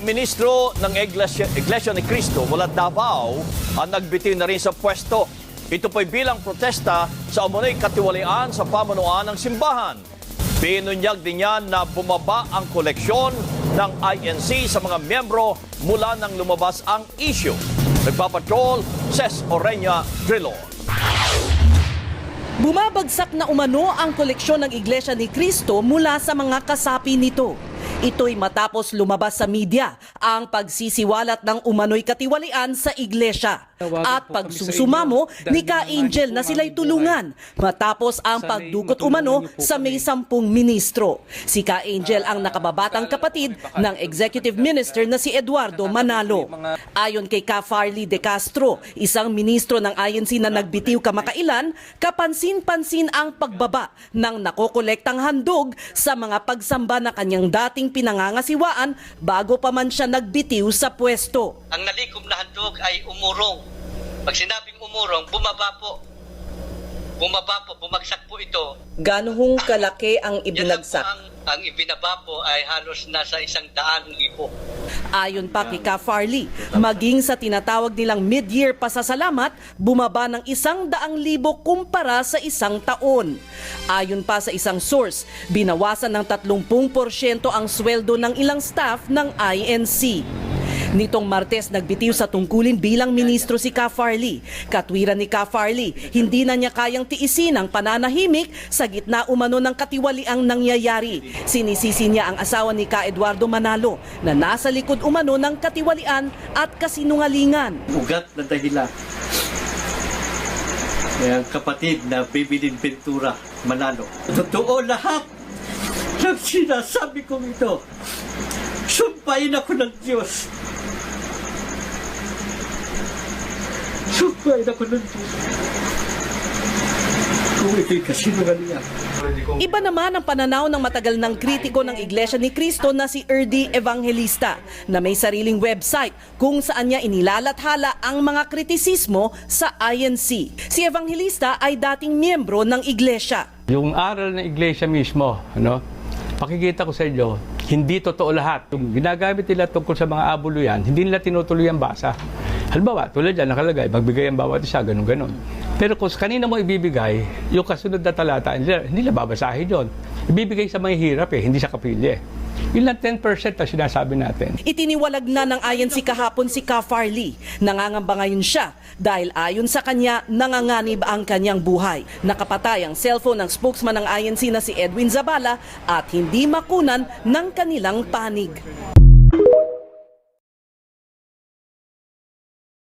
ministro ng Iglesia ni Cristo mula Davao ang nagbitiw na rin sa pwesto. Ito po'y bilang protesta sa umunoy katiwalian sa pamunuan ng simbahan. Binunyag din niya na bumaba ang koleksyon ng INC sa mga miyembro mula nang lumabas ang issue. Nagpapatrol, Ces Orenya Drilon. Bumabagsak na umano ang koleksyon ng Iglesia ni Cristo mula sa mga kasapi nito. Ito'y matapos lumabas sa media ang pagsisiwalat ng umano'y katiwalian sa iglesia at pagsusumamo ni Ka Angel na sila'y tulungan matapos ang pagdukot umano sa may 10 ministro. Si Ka Angel ang nakababatang kapatid ng Executive Minister na si Eduardo Manalo. Ayon kay Ka Farley De Castro, isang ministro ng INC na nagbitiw kamakailan, kapansin-pansin ang pagbaba ng nakokolektang handog sa mga pagsamba na kanyang dating pinangangasiwaan bago pa man siya nagbitiw sa pwesto. Ang nalikom na handog ay umurong. Pag sinabing umurong, bumaba po, bumagsak po ito. Gano'ng kalaki ang ibinagsak? Ang ibinaba po ay halos nasa 100,000. Ayon pa kay Ka Farley, maging sa tinatawag nilang mid-year pasasalamat, bumaba ng 100,000 kumpara sa isang taon. Ayon pa sa isang source, binawasan ng 30% ang sweldo ng ilang staff ng INC. Nitong Martes, nagbitiw sa tungkulin bilang ministro si Ka Farley. Katwiran ni Ka Farley, hindi na niya kayang tiisin ang pananahimik sa gitna umano ng katiwaliang nangyayari. Sinisisi niya ang asawa ni Ka Eduardo Manalo na nasa likod umano ng katiwalian at kasinungalingan. Ugat na dahilan. Ang kapatid na Bibilin Ventura Manalo. Totoo lahat ng sinasabi kong ito. Sumpain ako ng Diyos. Sumpain ako ng Diyos. Kung ito'y kasinungalingan. Iba naman ang pananaw ng matagal ng kritiko ng Iglesia ni Cristo na si Erdy Evangelista na may sariling website kung saan niya inilalathala ang mga kritisismo sa INC. Si Evangelista ay dating miyembro ng Iglesia. Yung aral ng Iglesia mismo, pakikita ko sa inyo, hindi totoo lahat. Yung ginagamit nila tungkol sa mga abuluyan, hindi nila tinutuloy ang basa. Halimbawa, tulad yan, nakalagay, magbigay ang bawat isa, ganun-ganun. Pero kung kanina mo ibibigay, yung kasunod na talata, hindi nila babasahin yun. Ibibigay sa mga hirap hindi sa kapilya. Yun lang 10% na sinasabi natin. Itiniwalag na ng INC kahapon si Ka Farley. Nangangamba ngayon siya dahil ayon sa kanya, nanganganib ang kanyang buhay. Nakapatay ang cellphone ng spokesman ng INC na si Edwin Zabala at hindi makunan ng kanilang panig.